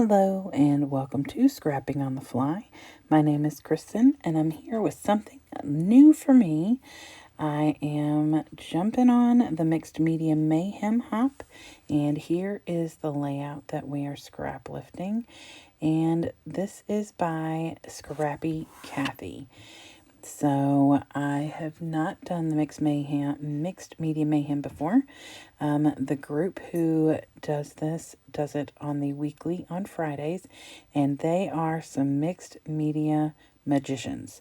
Hello and welcome to Scrapping on the Fly. My name is Kristen and I'm here with something new for me. I am jumping on the Mixed Media Mayhem hop, and here is the layout that we are scrap lifting. And this is by Scrappy Kathy. So I have not done the Mixed Media Mayhem before. The group who does this does it on the weekly on Fridays, and they are some mixed media magicians.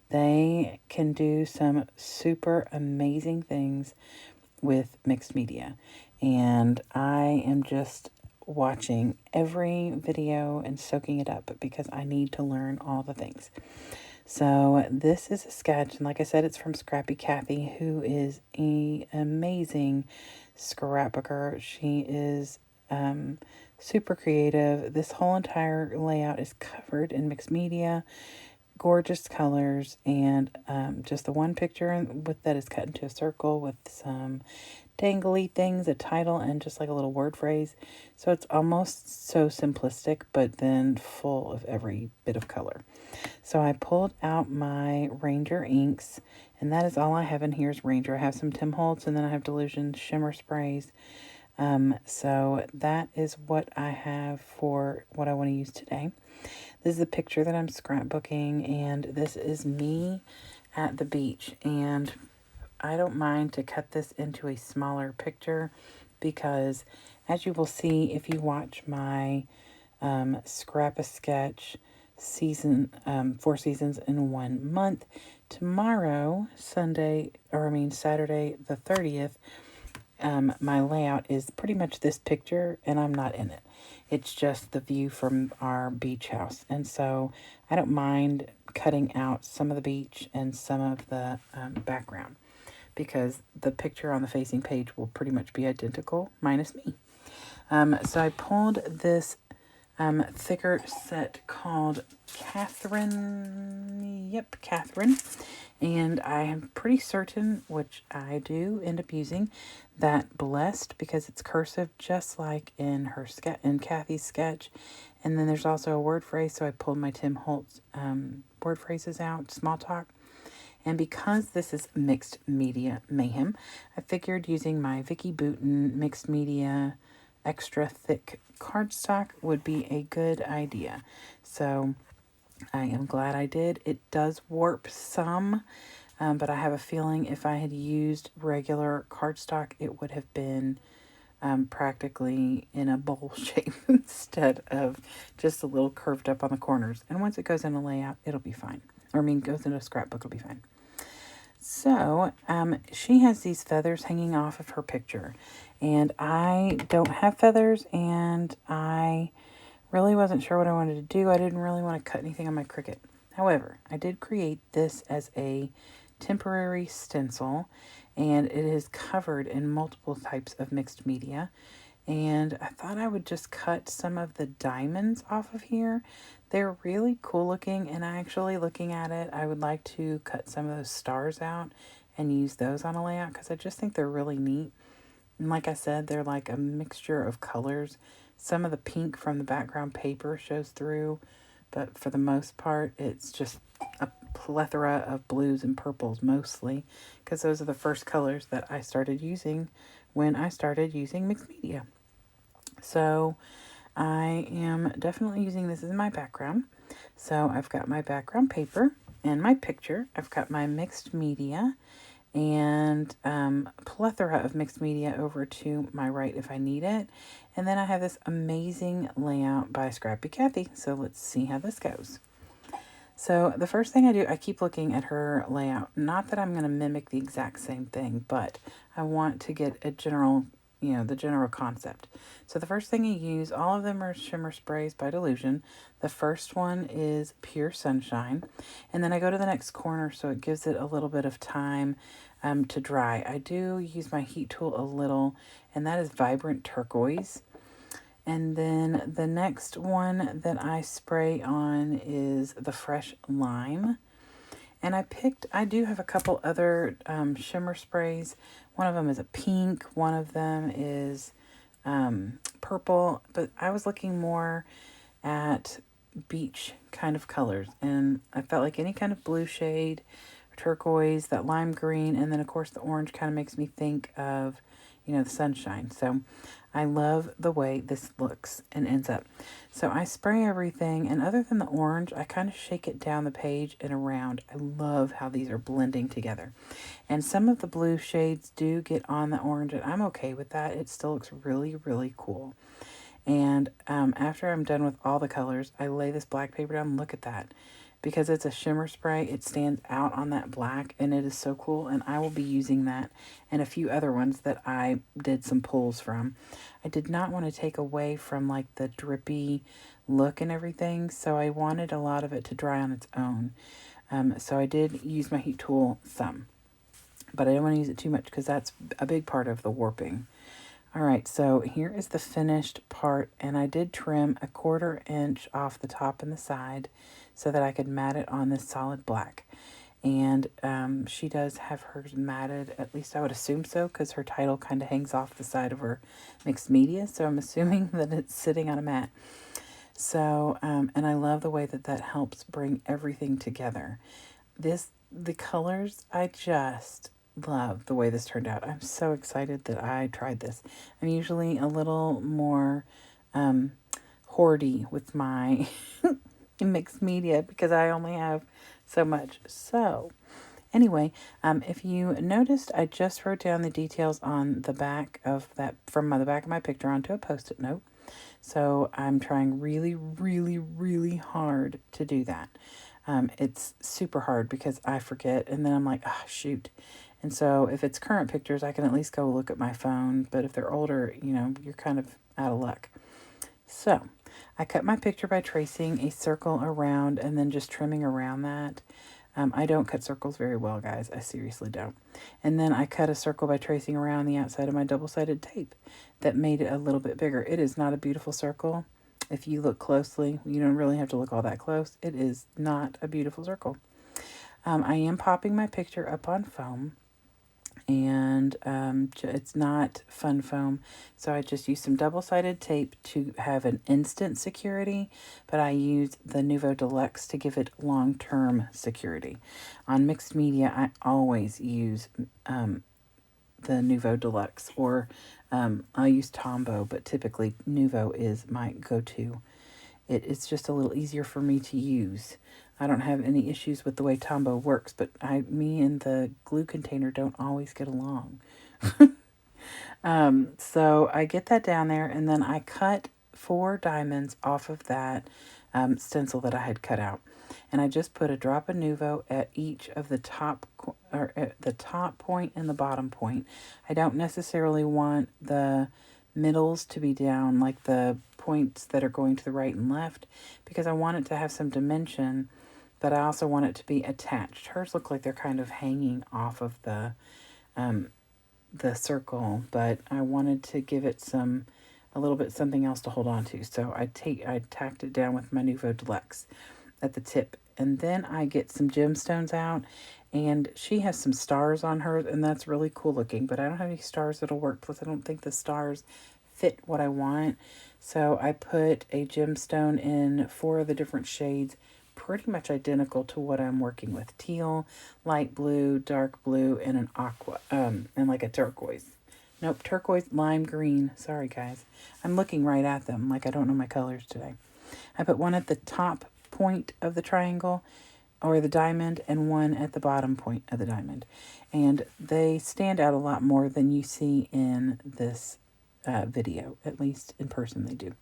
They can do some super amazing things with mixed media, and I am just watching every video and soaking it up because I need to learn all the things. So this is a sketch, and like I said, it's from Scrappy Kathy, who is an amazing scrapbooker. She is super creative. This whole entire layout is covered in mixed media, gorgeous colors, and just the one picture with that is cut into a circle with some dangly things, a title, and just like a little word phrase. So it's almost so simplistic, but then full of every bit of color. So I pulled out my Ranger inks, and that is all I have in here is Ranger. I have some Tim Holtz, and then I have Delusion shimmer sprays. So that is what I have for what I want to use today. This is the picture that I'm scrapbooking, and this is me at the beach. And I don't mind to cut this into a smaller picture because, as you will see if you watch my Scrap-a-Sketch season, 4 seasons in 1 month, tomorrow, Saturday the 30th, my layout is pretty much this picture, and I'm not in it. It's just the view from our beach house. And so I don't mind cutting out some of the beach and some of the background, because the picture on the facing page will pretty much be identical, minus me. So I pulled this thicker set called Catherine. Yep, Catherine. And I am pretty certain, which I do end up using, that Blessed, because it's cursive just like in Kathy's sketch. And then there's also a word phrase, so I pulled my Tim Holtz word phrases out, small talk. And because this is Mixed Media Mayhem, I figured using my Vicky Bouton Mixed Media extra thick cardstock would be a good idea. So I am glad I did. It does warp some, but I have a feeling if I had used regular cardstock, it would have been practically in a bowl shape instead of just a little curved up on the corners. And once it goes in a layout, it'll be fine. Goes into a scrapbook, it'll be fine. So, she has these feathers hanging off of her picture, and I don't have feathers, and I really wasn't sure what I wanted to do. I didn't really want to cut anything on my Cricut. However, I did create this as a temporary stencil, and it is covered in multiple types of mixed media. And I thought I would just cut some of the diamonds off of here. They're really cool looking, and actually looking at it, I would like to cut some of those stars out and use those on a layout because I just think they're really neat. And like I said, they're like a mixture of colors. Some of the pink from the background paper shows through, but for the most part, it's just a plethora of blues and purples mostly, because those are the first colors that I started using when I started using mixed media. So I am definitely using this as my background. So I've got my background paper and my picture. I've got my mixed media and plethora of mixed media over to my right if I need it. And then I have this amazing layout by Scrappy Kathy. So let's see how this goes. So the first thing I do, I keep looking at her layout. Not that I'm going to mimic the exact same thing, but I want to get a general, the general concept. So the first thing I use, all of them are shimmer sprays by Delusion. The first one is Pure Sunshine. And then I go to the next corner so it gives it a little bit of time to dry. I do use my heat tool a little, and that is Vibrant Turquoise. And then the next one that I spray on is the Fresh Lime. And I do have a couple other shimmer sprays. One of them is a pink, one of them is purple, but I was looking more at beach kind of colors. And I felt like any kind of blue shade, turquoise, that lime green, and then of course the orange kind of makes me think of, the sunshine. So I love the way this looks and ends up. So I spray everything, and other than the orange, I kind of shake it down the page and around. I love how these are blending together. And some of the blue shades do get on the orange, and I'm okay with that. It still looks really, really cool. And after I'm done with all the colors, I lay this black paper down. Look at that. Because it's a shimmer spray, it stands out on that black, and it is so cool. And I will be using that and a few other ones that I did some pulls from. I did not want to take away from like the drippy look and everything, so I wanted a lot of it to dry on its own. So I did use my heat tool some, but I don't want to use it too much because that's a big part of the warping. All right, so here is the finished part, and I did trim a 1/4 inch off the top and the side so that I could mat it on this solid black. And she does have hers matted, at least I would assume so, because her title kind of hangs off the side of her mixed media, so I'm assuming that it's sitting on a mat. So, and I love the way that that helps bring everything together. The colors, I just love the way this turned out. I'm so excited that I tried this. I'm usually a little more hoardy with my mixed media because I only have so much. So anyway, if you noticed, I just wrote down the details on the back of that, from the back of my picture onto a Post-it note. So I'm trying really, really, really hard to do that. It's super hard because I forget, and then I'm like, oh, shoot. And so if it's current pictures, I can at least go look at my phone. But if they're older, you're kind of out of luck. So I cut my picture by tracing a circle around and then just trimming around that. I don't cut circles very well, guys. I seriously don't. And then I cut a circle by tracing around the outside of my double-sided tape that made it a little bit bigger. It is not a beautiful circle. If you look closely, you don't really have to look all that close. It is not a beautiful circle. I am popping my picture up on foam, and it's not fun foam, so I just used some double-sided tape to have an instant security, but I used the Nouveau Deluxe to give it long-term security. On mixed media, I always use the Nouveau Deluxe, or I'll use Tombow, but typically Nouveau is my go-to. It's just a little easier for me to use. I don't have any issues with the way Tombow works, but me and the glue container don't always get along. So I get that down there, and then I cut 4 diamonds off of that stencil that I had cut out. And I just put a drop of Nouveau at each of the top, or at the top point and the bottom point. I don't necessarily want the middles to be down, like the points that are going to the right and left, because I want it to have some dimension, but I also want it to be attached. Hers look like they're kind of hanging off of the circle, but I wanted to give it a little bit something else to hold on to. So I tacked it down with my Nouveau Deluxe at the tip, and then I get some gemstones out, and she has some stars on her, and that's really cool looking, but I don't have any stars that'll work, plus I don't think the stars fit what I want. So I put a gemstone in 4 of the different shades, pretty much identical to what I'm working with. Teal, light blue, dark blue, and an aqua, and like a turquoise. Nope, turquoise, lime green. Sorry, guys. I'm looking right at them like I don't know my colors today. I put one at the top point of the triangle, or the diamond, and one at the bottom point of the diamond. And they stand out a lot more than you see in this video. At least in person they do.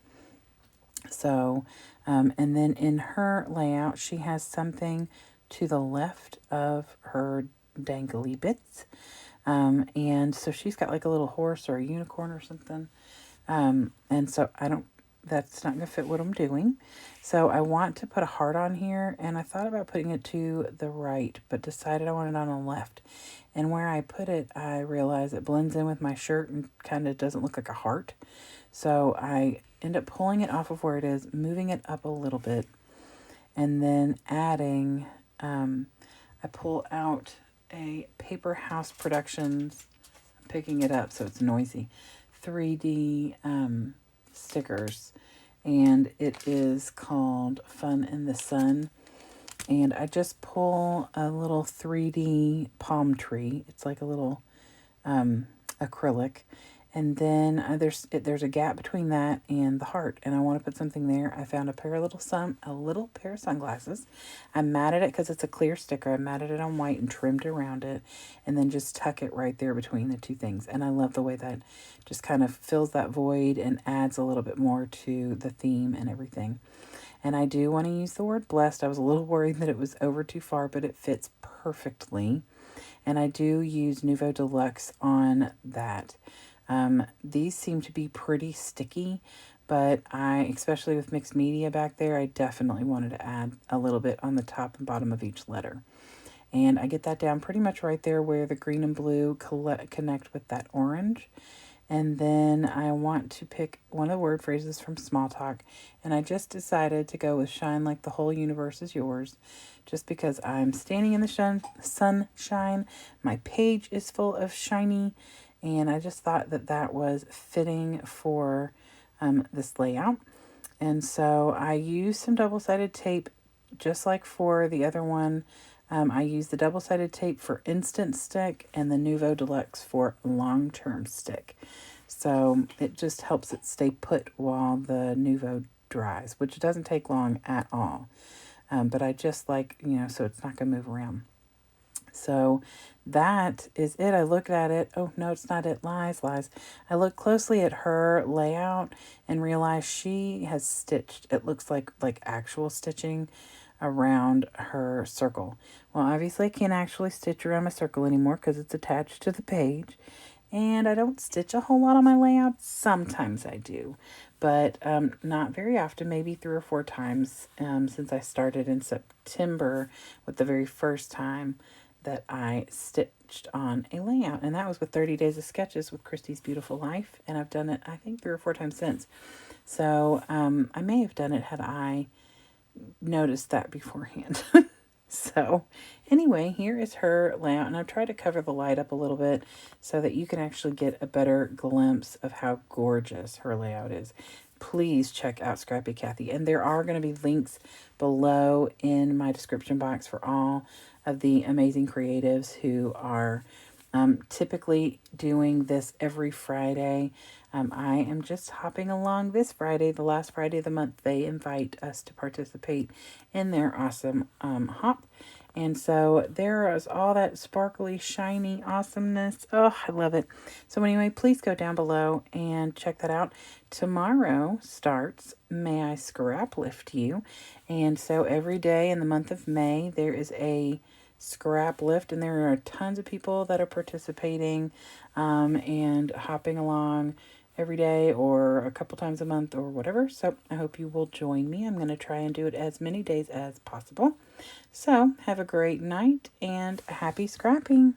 So, and then in her layout, she has something to the left of her dangly bits. And so she's got like a little horse or a unicorn or something. And so that's not going to fit what I'm doing. So I want to put a heart on here, and I thought about putting it to the right, but decided I wanted it on the left. And where I put it, I realized it blends in with my shirt and kind of doesn't look like a heart. So I end up pulling it off of where it is, moving it up a little bit, and then adding, I pull out a Paper House Productions, I'm picking it up so it's noisy, 3D stickers. and it is called Fun in the Sun. And I just pull a little 3D palm tree. It's like a little acrylic. And then there's a gap between that and the heart, and I want to put something there. I found a little pair of sunglasses. I matted it because it's a clear sticker. I matted it on white and trimmed around it, and then just tuck it right there between the two things. And I love the way that just kind of fills that void and adds a little bit more to the theme and everything. And I do want to use the word blessed. I was a little worried that it was over too far, but it fits perfectly. And I do use Nouveau Deluxe on that. These seem to be pretty sticky, but especially with mixed media back there, I definitely wanted to add a little bit on the top and bottom of each letter. And I get that down pretty much right there where the green and blue connect with that orange. And then I want to pick one of the word phrases from Small Talk. And I just decided to go with shine like the whole universe is yours. Just because I'm standing in the sunshine. My page is full of shiny. And I just thought that that was fitting for this layout. And so I used some double-sided tape, just like for the other one. I used the double-sided tape for instant stick and the Nouveau Deluxe for long-term stick. So it just helps it stay put while the Nouveau dries, which doesn't take long at all. But I just like, so it's not going to move around. So that is it. I looked at it. Oh, no, it's not it. Lies. I looked closely at her layout and realized she has stitched. It looks like actual stitching around her circle. Well, obviously I can't actually stitch around my circle anymore because it's attached to the page. And I don't stitch a whole lot on my layout. Sometimes I do, but not very often, maybe 3 or 4 times since I started in September with the very first time that I stitched on a layout. And that was with 30 Days of Sketches with Christy's Beautiful Life. And I've done it, I think, 3 or 4 times since. So I may have done it had I noticed that beforehand. So anyway, here is her layout. And I've tried to cover the light up a little bit so that you can actually get a better glimpse of how gorgeous her layout is. Please check out Scrappy Kathy. And there are going to be links below in my description box for all of the amazing creatives who are typically doing this every Friday. I am just hopping along this Friday, the last Friday of the month. They invite us to participate in their awesome hop. And so there is all that sparkly, shiny awesomeness. Oh, I love it. So anyway, please go down below and check that out. Tomorrow starts May I Scrap Lift You. And so every day in the month of May, there is a scrap lift, and there are tons of people that are participating and hopping along every day or a couple times a month or whatever. So I hope you will join me. I'm going to try and do it as many days as possible. So have a great night and happy scrapping.